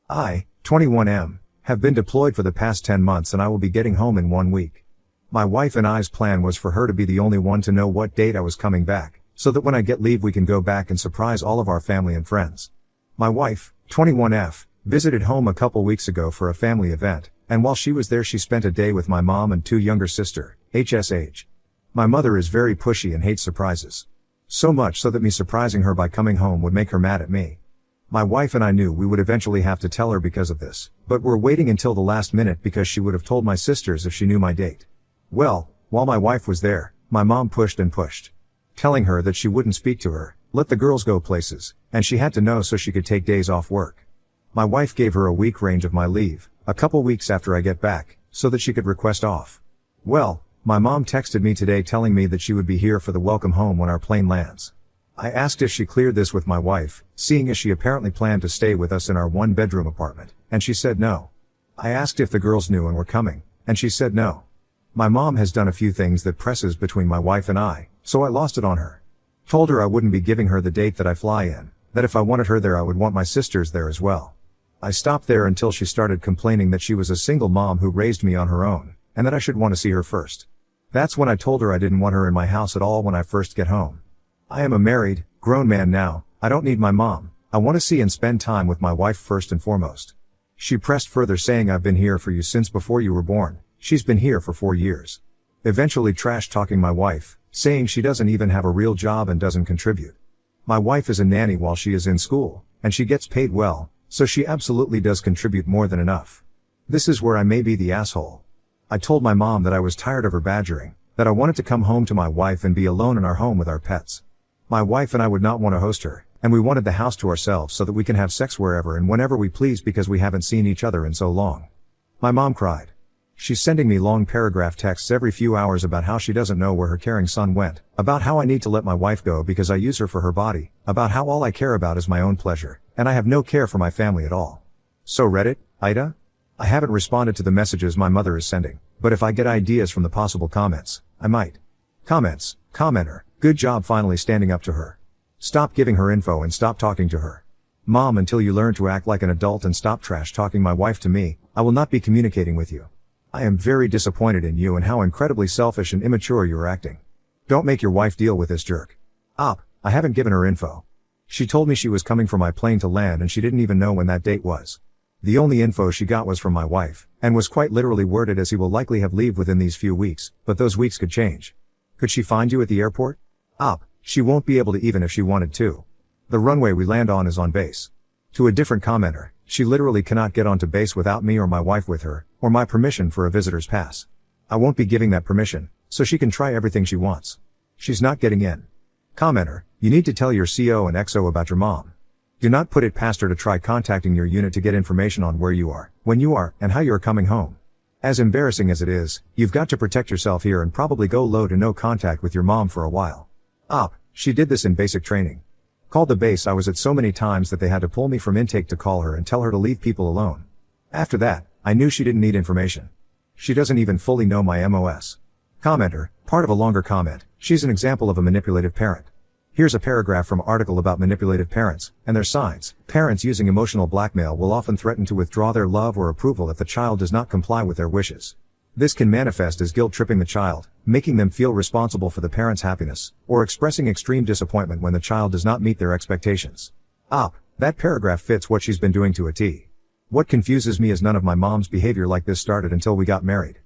I, 21M, have been deployed for the past 10 months and I will be getting home in 1 week. My wife and I's plan was for her to be the only one to know what date I was coming back, so that when I get leave we can go back and surprise all of our family and friends. My wife, 21F, visited home a couple weeks ago for a family event, and while she was there she spent a day with my mom and 2 younger sister, HSH. My mother is very pushy and hates surprises. So much so that me surprising her by coming home would make her mad at me. My wife and I knew we would eventually have to tell her because of this, but we're waiting until the last minute because she would have told my sisters if she knew my date. Well, while my wife was there, my mom pushed and pushed, telling her that she wouldn't speak to her, let the girls go places, and she had to know so she could take days off work. My wife gave her a week range of my leave, a couple weeks after I get back, so that she could request off. Well, my mom texted me today telling me that she would be here for the welcome home when our plane lands. I asked if she cleared this with my wife, seeing as she apparently planned to stay with us in our 1-bedroom apartment, and she said no. I asked if the girls knew and were coming, and she said no. My mom has done a few things that presses between my wife and I, so I lost it on her. Told her I wouldn't be giving her the date that I fly in, that if I wanted her there I would want my sisters there as well. I stopped there until she started complaining that she was a single mom who raised me on her own, and that I should want to see her first. That's when I told her I didn't want her in my house at all when I first get home. I am a married, grown man now, I don't need my mom, I want to see and spend time with my wife first and foremost. She pressed further saying I've been here for you since before you were born, she's been here for 4 years. Eventually trash talking my wife, saying she doesn't even have a real job and doesn't contribute. My wife is a nanny while she is in school, and she gets paid well, so she absolutely does contribute more than enough. This is where I may be the asshole. I told my mom that I was tired of her badgering, that I wanted to come home to my wife and be alone in our home with our pets. My wife and I would not want to host her, and we wanted the house to ourselves so that we can have sex wherever and whenever we please because we haven't seen each other in so long. My mom cried. She's sending me long paragraph texts every few hours about how she doesn't know where her caring son went, about how I need to let my wife go because I use her for her body, about how all I care about is my own pleasure, and I have no care for my family at all. So Reddit, Ida? I haven't responded to the messages my mother is sending, but if I get ideas from the possible comments, I might. Comments, commenter, good job finally standing up to her. Stop giving her info and stop talking to her. Mom, until you learn to act like an adult and stop trash talking my wife to me, I will not be communicating with you. I am very disappointed in you and how incredibly selfish and immature you are acting. Don't make your wife deal with this jerk. Op, I haven't given her info. She told me she was coming for my plane to land and she didn't even know when that date was. The only info she got was from my wife, and was quite literally worded as he will likely have leave within these few weeks, but those weeks could change. Could she find you at the airport? Op, she won't be able to even if she wanted to. The runway we land on is on base. To a different commenter, she literally cannot get onto base without me or my wife with her, or my permission for a visitor's pass. I won't be giving that permission, so she can try everything she wants. She's not getting in. Commenter, you need to tell your CO and XO about your mom. Do not put it past her to try contacting your unit to get information on where you are, when you are, and how you are coming home. As embarrassing as it is, you've got to protect yourself here and probably go low to no contact with your mom for a while. Op, she did this in basic training. Called the base I was at so many times that they had to pull me from intake to call her and tell her to leave people alone. After that, I knew she didn't need information. She doesn't even fully know my MOS. Commenter, part of a longer comment, she's an example of a manipulative parent. Here's a paragraph from article about manipulative parents, and their signs. Parents using emotional blackmail will often threaten to withdraw their love or approval if the child does not comply with their wishes. This can manifest as guilt-tripping the child, making them feel responsible for the parent's happiness, or expressing extreme disappointment when the child does not meet their expectations. Op, that paragraph fits what she's been doing to a T. What confuses me is none of my mom's behavior like this started until we got married.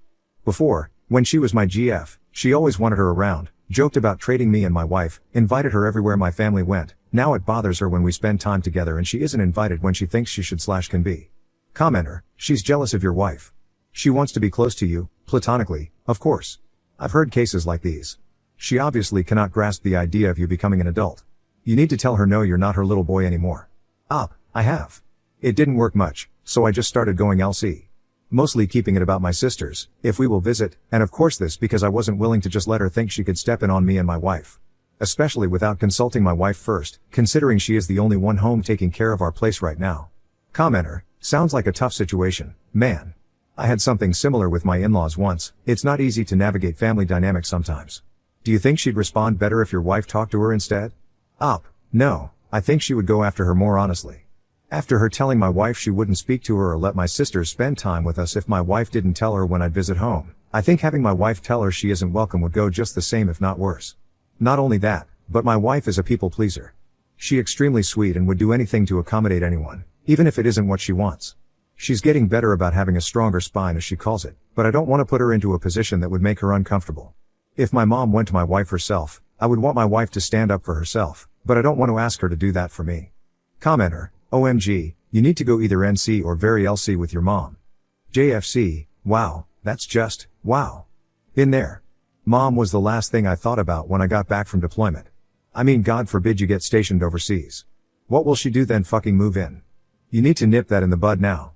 Before, when she was my GF, she always wanted her around, joked about trading me and my wife, invited her everywhere my family went. Now it bothers her when we spend time together and she isn't invited when she thinks she should/can be. Commenter, she's jealous of your wife. She wants to be close to you, platonically, of course. I've heard cases like these. She obviously cannot grasp the idea of you becoming an adult. You need to tell her no, you're not her little boy anymore. Op, I have. It didn't work much, so I just started going LC. Mostly keeping it about my sisters, if we will visit, and of course this because I wasn't willing to just let her think she could step in on me and my wife. Especially without consulting my wife first, considering she is the only one home taking care of our place right now. Commenter, sounds like a tough situation, man. I had something similar with my in-laws once. It's not easy to navigate family dynamics sometimes. Do you think she'd respond better if your wife talked to her instead? Op, no, I think she would go after her more honestly. After her telling my wife she wouldn't speak to her or let my sisters spend time with us if my wife didn't tell her when I'd visit home, I think having my wife tell her she isn't welcome would go just the same if not worse. Not only that, but my wife is a people pleaser. She's extremely sweet and would do anything to accommodate anyone, even if it isn't what she wants. She's getting better about having a stronger spine as she calls it, but I don't want to put her into a position that would make her uncomfortable. If my mom went to my wife herself, I would want my wife to stand up for herself, but I don't want to ask her to do that for me. Commenter, OMG, you need to go either NC or very LC with your mom. JFC, wow, that's just, wow. Been there. Mom was the last thing I thought about when I got back from deployment. I mean, God forbid you get stationed overseas. What will she do then, fucking move in? You need to nip that in the bud now.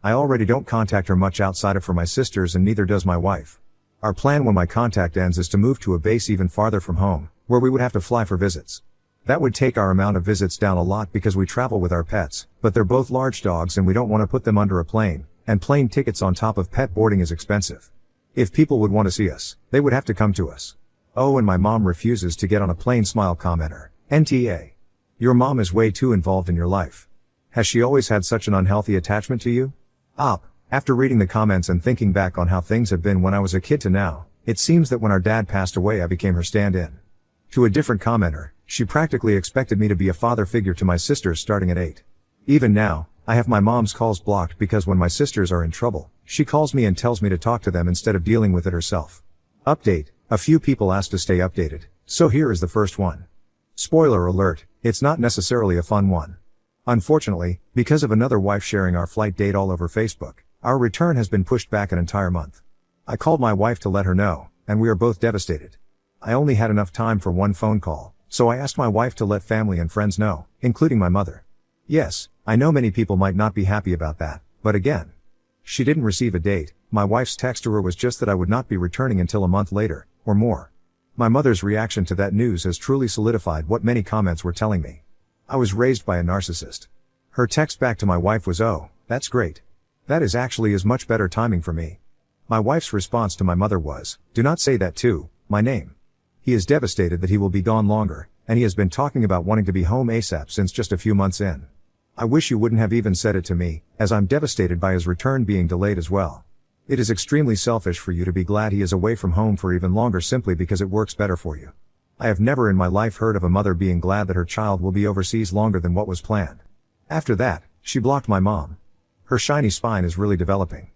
I already don't contact her much outside of for my sisters and neither does my wife. Our plan when my contact ends is to move to a base even farther from home, where we would have to fly for visits. That would take our amount of visits down a lot because we travel with our pets, but they're both large dogs and we don't want to put them under a plane, and plane tickets on top of pet boarding is expensive. If people would want to see us, they would have to come to us. Oh, and my mom refuses to get on a plane. Smile commenter, NTA. Your mom is way too involved in your life. Has she always had such an unhealthy attachment to you? After reading the comments and thinking back on how things have been when I was a kid to now, it seems that when our dad passed away I became her stand-in. To a different commenter, she practically expected me to be a father figure to my sisters starting at 8. Even now, I have my mom's calls blocked because when my sisters are in trouble, she calls me and tells me to talk to them instead of dealing with it herself. Update, a few people asked to stay updated, so here is the first one. Spoiler alert, it's not necessarily a fun one. Unfortunately, because of another wife sharing our flight date all over Facebook, our return has been pushed back an entire month. I called my wife to let her know, and we are both devastated. I only had enough time for one phone call, so I asked my wife to let family and friends know, including my mother. Yes, I know many people might not be happy about that, but again, she didn't receive a date. My wife's text to her was just that I would not be returning until a month later, or more. My mother's reaction to that news has truly solidified what many comments were telling me. I was raised by a narcissist. Her text back to my wife was, "Oh, that's great. That is actually is much better timing for me." My wife's response to my mother was, "Do not say that to my name. He is devastated that he will be gone longer, and he has been talking about wanting to be home ASAP since just a few months in. I wish you wouldn't have even said it to me, as I'm devastated by his return being delayed as well. It is extremely selfish for you to be glad he is away from home for even longer simply because it works better for you. I have never in my life heard of a mother being glad that her child will be overseas longer than what was planned." After that, she blocked my mom. Her shiny spine is really developing.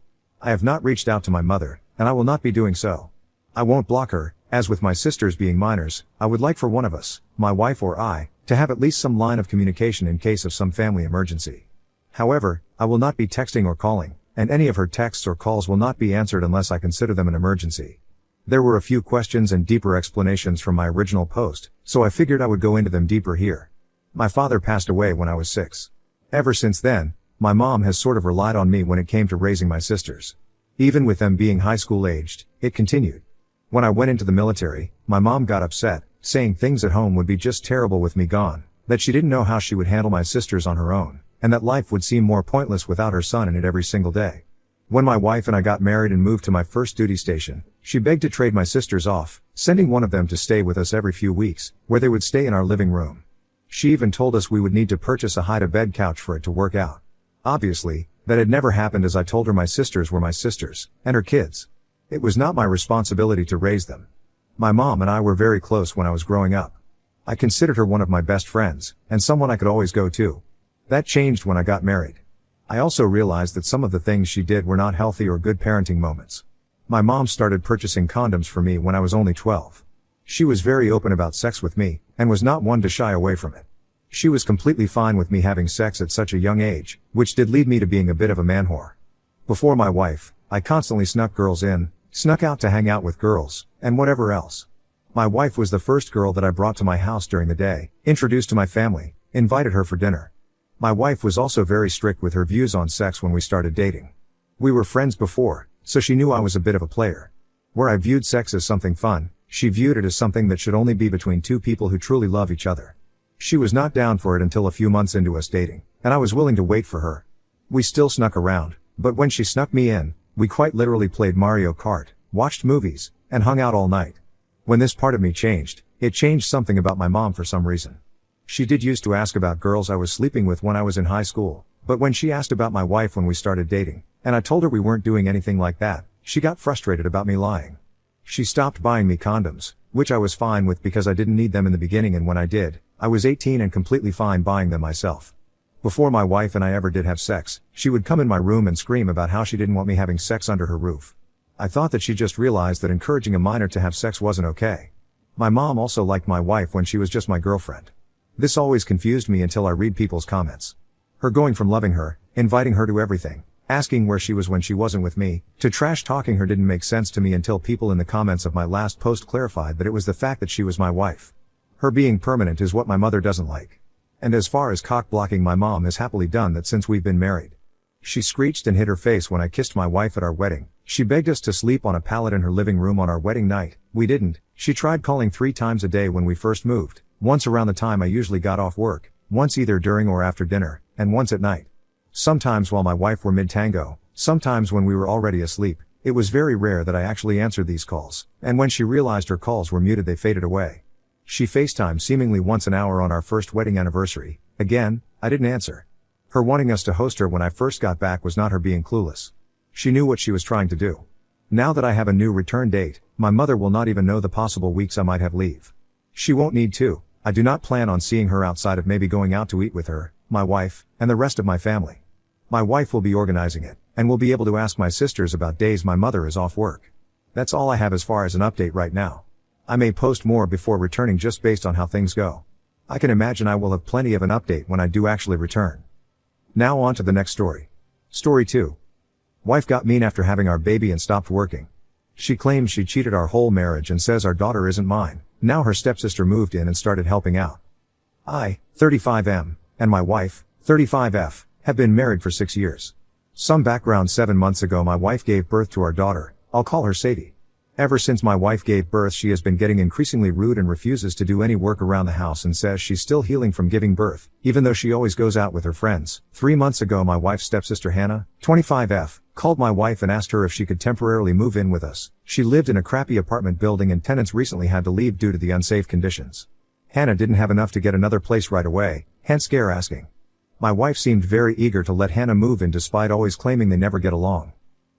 I have not reached out to my mother, and I will not be doing so. I won't block her, as with my sisters being minors, I would like for one of us, my wife or I, to have at least some line of communication in case of some family emergency. However, I will not be texting or calling, and any of her texts or calls will not be answered unless I consider them an emergency. There were a few questions and deeper explanations from my original post, so I figured I would go into them deeper here. My father passed away when I was 6. Ever since then, my mom has sort of relied on me when it came to raising my sisters. Even with them being high school aged, it continued. When I went into the military, my mom got upset, saying things at home would be just terrible with me gone, that she didn't know how she would handle my sisters on her own, and that life would seem more pointless without her son in it every single day. When my wife and I got married and moved to my first duty station, she begged to trade my sisters off, sending one of them to stay with us every few weeks, where they would stay in our living room. She even told us we would need to purchase a hide-a-bed couch for it to work out. Obviously, that had never happened as I told her my sisters were my sisters, and her kids. It was not my responsibility to raise them. My mom and I were very close when I was growing up. I considered her one of my best friends, and someone I could always go to. That changed when I got married. I also realized that some of the things she did were not healthy or good parenting moments. My mom started purchasing condoms for me when I was only 12. She was very open about sex with me, and was not one to shy away from it. She was completely fine with me having sex at such a young age, which did lead me to being a bit of a man whore. Before my wife, I constantly snuck girls in, snuck out to hang out with girls, and whatever else. My wife was the first girl that I brought to my house during the day, introduced to my family, invited her for dinner. My wife was also very strict with her views on sex when we started dating. We were friends before, so she knew I was a bit of a player. Where I viewed sex as something fun, she viewed it as something that should only be between two people who truly love each other. She was not down for it until a few months into us dating, and I was willing to wait for her. We still snuck around, but when she snuck me in, we quite literally played Mario Kart, watched movies, and hung out all night. When this part of me changed, it changed something about my mom for some reason. She did used to ask about girls I was sleeping with when I was in high school, but when she asked about my wife when we started dating, and I told her we weren't doing anything like that, she got frustrated about me lying. She stopped buying me condoms, which I was fine with because I didn't need them in the beginning, and when I did, I was 18 and completely fine buying them myself. Before my wife and I ever did have sex, she would come in my room and scream about how she didn't want me having sex under her roof. I thought that she just realized that encouraging a minor to have sex wasn't okay. My mom also liked my wife when she was just my girlfriend. This always confused me until I read people's comments. Her going from loving her, inviting her to everything, asking where she was when she wasn't with me, to trash talking her didn't make sense to me until people in the comments of my last post clarified that it was the fact that she was my wife. Her being permanent is what my mother doesn't like. And as far as cock blocking, my mom has happily done that since we've been married. She screeched and hit her face when I kissed my wife at our wedding. She begged us to sleep on a pallet in her living room on our wedding night. We didn't. She tried calling 3 times a day when we first moved, once around the time I usually got off work, once either during or after dinner, and once at night. Sometimes while my wife were mid-tango, sometimes when we were already asleep. It was very rare that I actually answered these calls, and when she realized her calls were muted they faded away. She FaceTimed seemingly once an hour on our first wedding anniversary. Again, I didn't answer. Her wanting us to host her when I first got back was not her being clueless. She knew what she was trying to do. Now that I have a new return date, my mother will not even know the possible weeks I might have leave. She won't need to. I do not plan on seeing her outside of maybe going out to eat with her, my wife, and the rest of my family. My wife will be organizing it, and will be able to ask my sisters about days my mother is off work. That's all I have as far as an update right now. I may post more before returning just based on how things go. I can imagine I will have plenty of an update when I do actually return. Now on to the next story. Story 2. Wife got mean after having our baby and stopped working. She claims she cheated our whole marriage and says our daughter isn't mine. Now her stepsister moved in and started helping out. I, 35M, and my wife, 35F, have been married for 6 years. Some background: 7 months ago my wife gave birth to our daughter. I'll call her Sadie. Ever since my wife gave birth she has been getting increasingly rude and refuses to do any work around the house and says she's still healing from giving birth, even though she always goes out with her friends. 3 months ago my wife's stepsister Hannah, 25F, called my wife and asked her if she could temporarily move in with us. She lived in a crappy apartment building and tenants recently had to leave due to the unsafe conditions. Hannah didn't have enough to get another place right away, hence scare asking. My wife seemed very eager to let Hannah move in despite always claiming they never get along.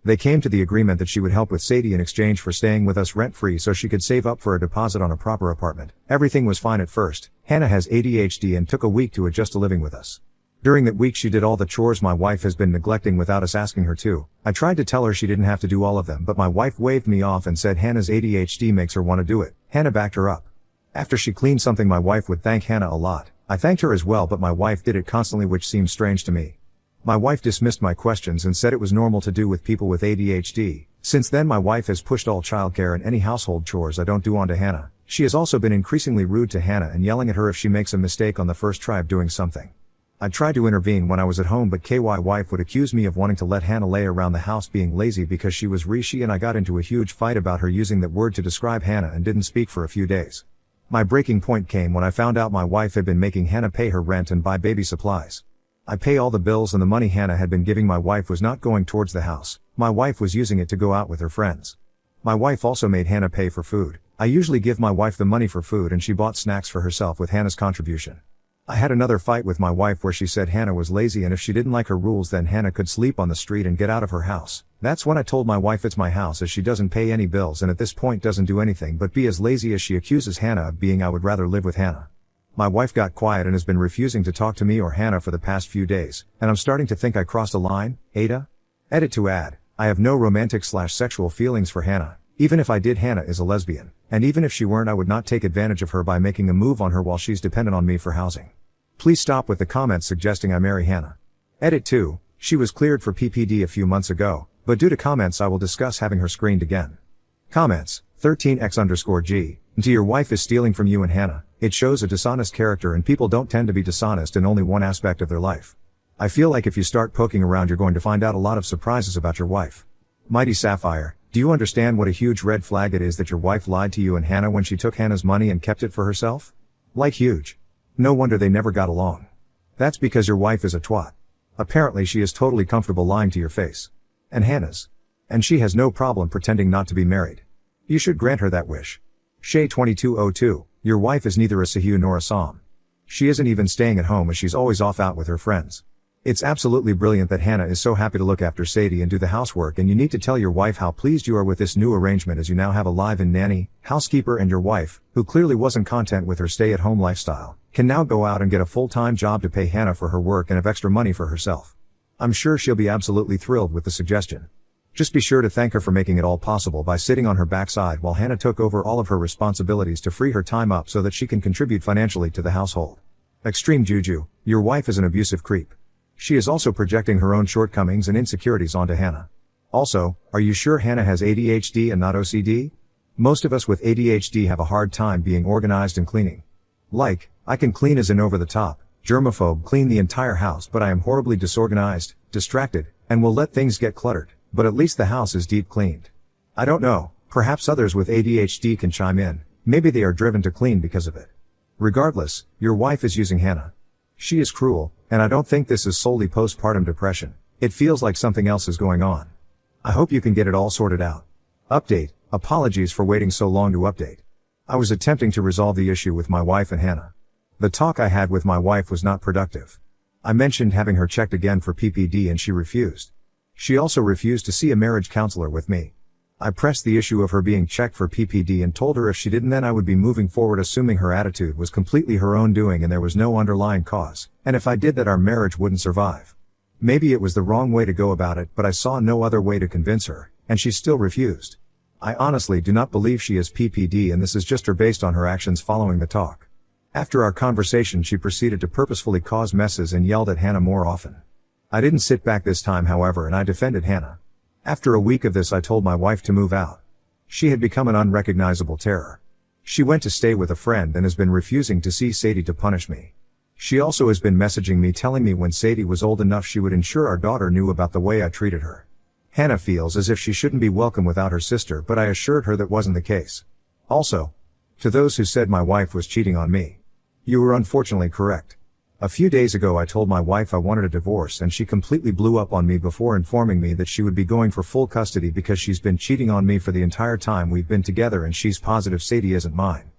They came to the agreement that she would help with Sadie in exchange for staying with us rent-free so she could save up for a deposit on a proper apartment. Everything was fine at first. Hannah has ADHD and took a week to adjust to living with us. During that week she did all the chores my wife has been neglecting without us asking her to. I tried to tell her she didn't have to do all of them, but my wife waved me off and said Hannah's ADHD makes her want to do it. Hannah backed her up. After she cleaned something my wife would thank Hannah a lot. I thanked her as well, but my wife did it constantly, which seemed strange to me. My wife dismissed my questions and said it was normal to do with people with ADHD. Since then my wife has pushed all childcare and any household chores I don't do onto Hannah. She has also been increasingly rude to Hannah and yelling at her if she makes a mistake on the first try of doing something. I tried to intervene when I was at home, but KY wife would accuse me of wanting to let Hannah lay around the house being lazy because she was she and I got into a huge fight about her using that word to describe Hannah and didn't speak for a few days. My breaking point came when I found out my wife had been making Hannah pay her rent and buy baby supplies. I pay all the bills and the money Hannah had been giving my wife was not going towards the house. My wife was using it to go out with her friends. My wife also made Hannah pay for food. I usually give my wife the money for food and she bought snacks for herself with Hannah's contribution. I had another fight with my wife where she said Hannah was lazy and if she didn't like her rules then Hannah could sleep on the street and get out of her house. That's when I told my wife it's my house as she doesn't pay any bills and at this point doesn't do anything but be as lazy as she accuses Hannah of being. I would rather live with Hannah. My wife got quiet and has been refusing to talk to me or Hannah for the past few days, and I'm starting to think I crossed a line. Ada? Edit to add, I have no romantic/sexual feelings for Hannah. Even if I did, Hannah is a lesbian, and even if she weren't I would not take advantage of her by making a move on her while she's dependent on me for housing. Please stop with the comments suggesting I marry Hannah. Edit 2, she was cleared for PPD a few months ago, but due to comments I will discuss having her screened again. Comments, 13x_G, to your wife is stealing from you and Hannah. It shows a dishonest character and people don't tend to be dishonest in only one aspect of their life. I feel like if you start poking around you're going to find out a lot of surprises about your wife. Mighty Sapphire, do you understand what a huge red flag it is that your wife lied to you and Hannah when she took Hannah's money and kept it for herself? Like huge. No wonder they never got along. That's because your wife is a twat. Apparently she is totally comfortable lying to your face. And Hannah's. And she has no problem pretending not to be married. You should grant her that wish. Shay 2202, your wife is neither a Sahu nor a Sam. She isn't even staying at home as she's always off out with her friends. It's absolutely brilliant that Hannah is so happy to look after Sadie and do the housework, and you need to tell your wife how pleased you are with this new arrangement, as you now have a live-in nanny, housekeeper, and your wife, who clearly wasn't content with her stay-at-home lifestyle, can now go out and get a full-time job to pay Hannah for her work and have extra money for herself. I'm sure she'll be absolutely thrilled with the suggestion. Just be sure to thank her for making it all possible by sitting on her backside while Hannah took over all of her responsibilities to free her time up so that she can contribute financially to the household. Extreme Juju, your wife is an abusive creep. She is also projecting her own shortcomings and insecurities onto Hannah. Also, are you sure Hannah has ADHD and not OCD? Most of us with ADHD have a hard time being organized and cleaning. Like, I can clean as in over the top, germaphobe clean the entire house, but I am horribly disorganized, distracted, and will let things get cluttered, but at least the house is deep cleaned. I don't know, perhaps others with ADHD can chime in, maybe they are driven to clean because of it. Regardless, your wife is using Hannah. She is cruel, and I don't think this is solely postpartum depression. It feels like something else is going on. I hope you can get it all sorted out. Update, apologies for waiting so long to update. I was attempting to resolve the issue with my wife and Hannah. The talk I had with my wife was not productive. I mentioned having her checked again for PPD and she refused. She also refused to see a marriage counselor with me. I pressed the issue of her being checked for PPD and told her if she didn't then I would be moving forward, assuming her attitude was completely her own doing and there was no underlying cause, and if I did that our marriage wouldn't survive. Maybe it was the wrong way to go about it, but I saw no other way to convince her, and she still refused. I honestly do not believe she has PPD, and this is just her based on her actions following the talk. After our conversation she proceeded to purposefully cause messes and yelled at Hannah more often. I didn't sit back this time however, and I defended Hannah. After a week of this I told my wife to move out. She had become an unrecognizable terror. She went to stay with a friend and has been refusing to see Sadie to punish me. She also has been messaging me telling me when Sadie was old enough she would ensure our daughter knew about the way I treated her. Hannah feels as if she shouldn't be welcome without her sister, but I assured her that wasn't the case. Also, to those who said my wife was cheating on me, you were unfortunately correct. A few days ago I told my wife I wanted a divorce and she completely blew up on me before informing me that she would be going for full custody because she's been cheating on me for the entire time we've been together and she's positive Sadie isn't mine.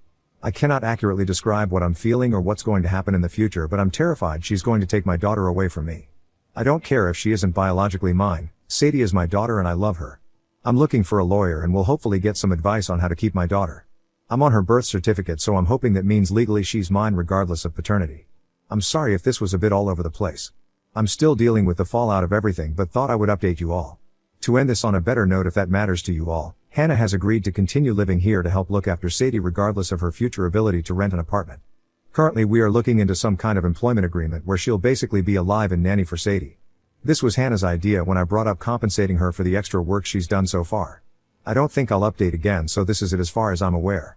I cannot accurately describe what I'm feeling or what's going to happen in the future, but I'm terrified she's going to take my daughter away from me. I don't care if she isn't biologically mine, Sadie is my daughter and I love her. I'm looking for a lawyer and will hopefully get some advice on how to keep my daughter. I'm on her birth certificate, so I'm hoping that means legally she's mine regardless of paternity. I'm sorry if this was a bit all over the place. I'm still dealing with the fallout of everything, but thought I would update you all. To end this on a better note, if that matters to you all, Hannah has agreed to continue living here to help look after Sadie regardless of her future ability to rent an apartment. Currently we are looking into some kind of employment agreement where she'll basically be a live-in nanny for Sadie. This was Hannah's idea when I brought up compensating her for the extra work she's done so far. I don't think I'll update again, so this is it as far as I'm aware.